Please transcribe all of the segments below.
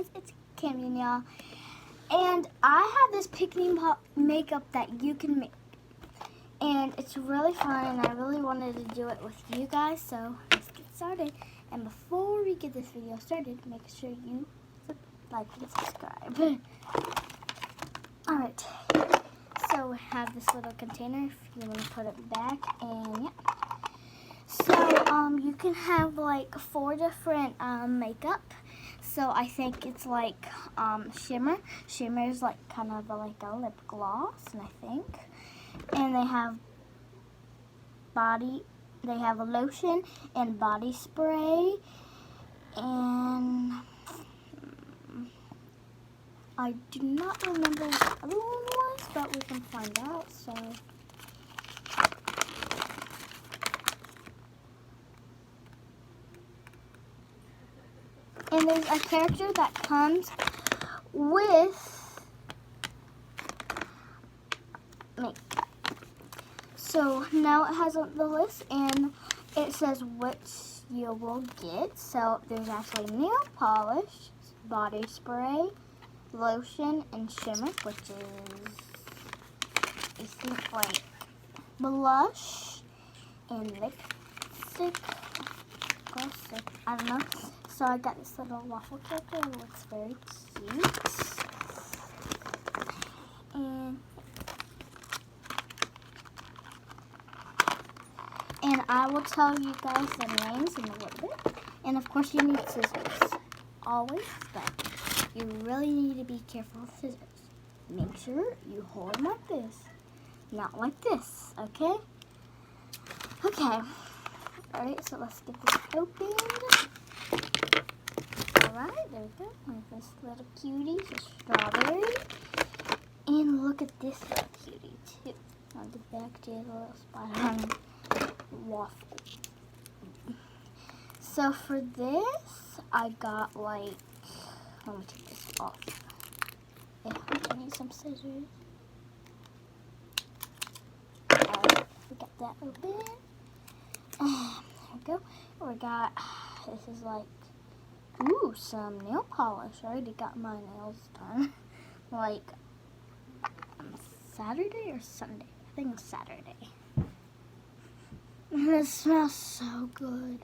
guys, it's Camden, y'all. And I have this picnic makeup that you can make. And it's really fun, and I really wanted to do it with you guys, so let's get started. And before we get this video started, make sure you like and subscribe. Alright, so we have this little container if you want to put it back, and yeah. So, you can have like 4 different makeup. So I think it's like shimmer. Shimmer is like kind of like a lip gloss, and I think. And they have a lotion and body spray, and I do not remember what the other one was, but we can find out. So and there's a character that comes with makeup. So now it has the list, and it says which you will get. So there's actually nail polish, body spray, lotion, and shimmer, which is, I think, like blush and lipstick. I don't know. So I got this little waffle character. It looks very cute. And I will tell you guys the names in a little bit. And of course you need scissors. Always, but you really need to be careful with scissors. Make sure you hold them like this. Not like this, okay? Okay. Alright, so let's get this opened. Alright, there we go. Like this little cutie, it's a strawberry. And look at this little cutie too. On the back, there's a little spider waffle. So for this, I got like, let me take this off. Yeah, I need some scissors. Alright, we got that open. There we go. We got, this is like, ooh, some nail polish. I already got my nails done. Like, Saturday or Sunday? I think it's Saturday. And it smells so good.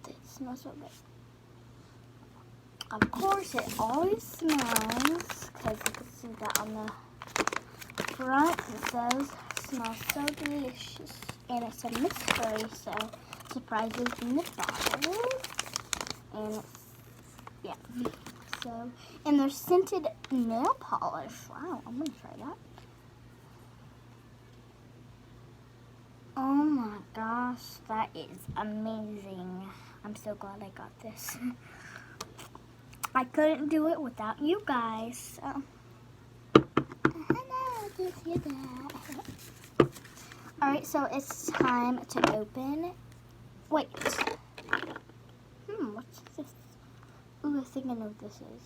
It smells so good. Of course, it always smells, because you can see that on the front. It says, smells so delicious. And it's a mystery, so surprises in the bottle. And yeah. So, and there's scented nail polish. Wow, I'm going to try that. Oh my gosh, that is amazing. I'm so glad I got this. I couldn't do it without you guys. So. Hello, just hear that. Alright, so it's time to open. Wait. What's this? Ooh, I think I know what this is.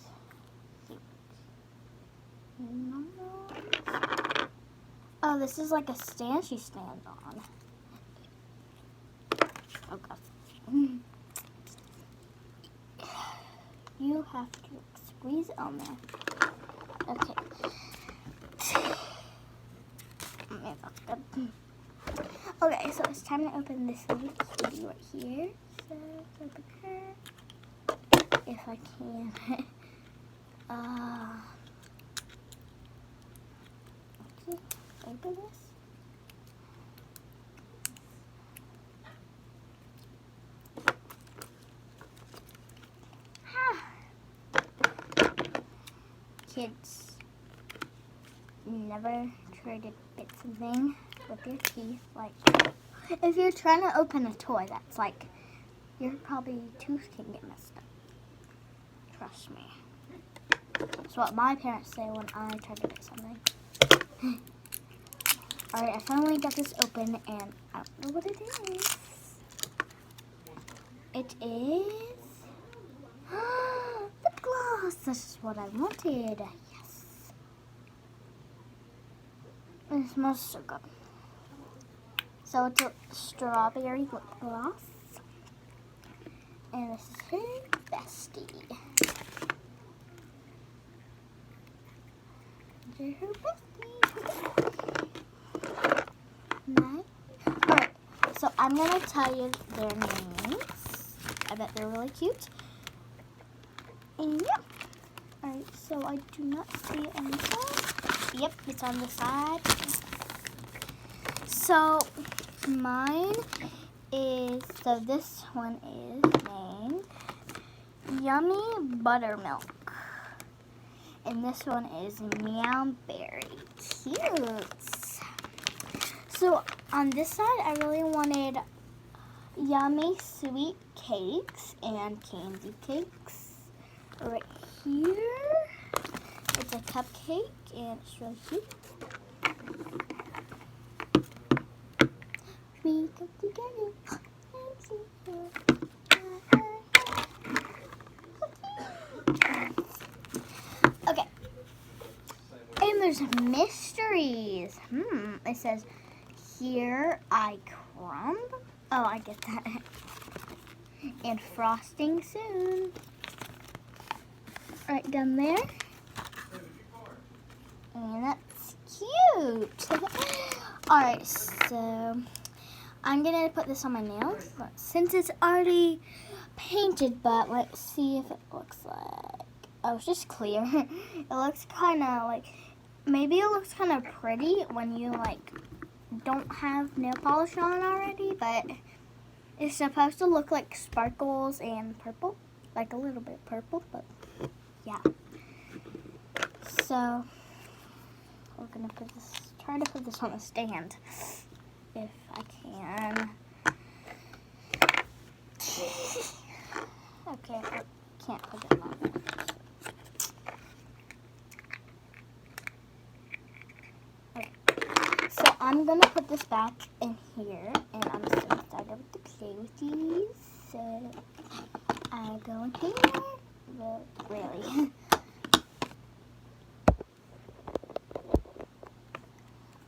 Oh, this is like a stand she stands on. Oh god. You have to squeeze it on there. Okay. Yeah, that's good. Okay, so it's time to open this little cutie right here. So let's open her. If I can. Okay, open this. Kids, never try to bit something with your teeth. Like, if you're trying to open a toy, that's like, your probably tooth can get messed up. Trust me. That's what my parents say when I try to bit something. Alright, I finally got this open, and I don't know what it is. It is lip gloss. This is what I wanted. Yes. It smells so good. So it's a strawberry lip gloss. And this is her bestie. They're her besties. Nice. Alright, so I'm going to tell you their names. I bet they're really cute. And yeah. Alright, so I do not see it on the side. Yep, it's on the side. So mine is, so this one is named Yummy Buttermilk. And this one is Meow Berry. Cute. So on this side, I really wanted Yummy Sweet Cakes and Candy Cakes. Right here, it's a cupcake and it's really cute. We come together. Okay. And there's mysteries. It says, here I crumb. Oh, I get that. And frosting soon. Right down there. And that's cute. Alright, so I'm gonna put this on my nails since it's already painted, but let's see if it looks like, oh, it's just clear. It looks kind of like, maybe it looks kind of pretty when you like don't have nail polish on already, but it's supposed to look like sparkles and purple, like a little bit purple, but yeah. So we're gonna try to put this on a stand if I can. Okay, I can't put it on there. Okay. So I'm gonna put this back in here, and I'm so excited to play with these. So I go in here. Well, really.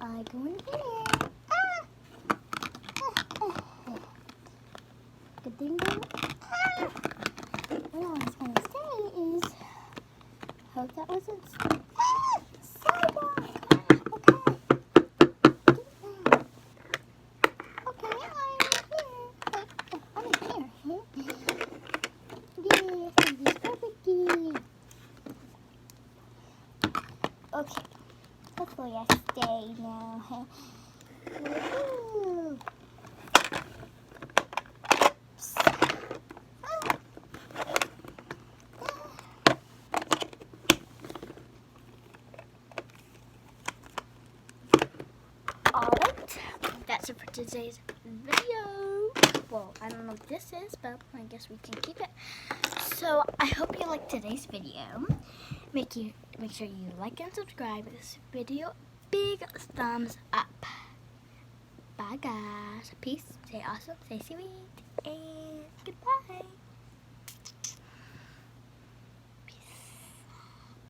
I go in here. Good thing what I was going to say is, hope that wasn't sidewalk. Okay, I'm here. Yeah, this perfectly. Okay, hopefully I stay now. Woohoo! Alright, that's it for today's video. Well, I don't know what this is, but I guess we can keep it. So, I hope you liked today's video. Make sure you like and subscribe to this video. Big thumbs up. Bye, guys. Peace. Stay awesome. Stay sweet. And goodbye.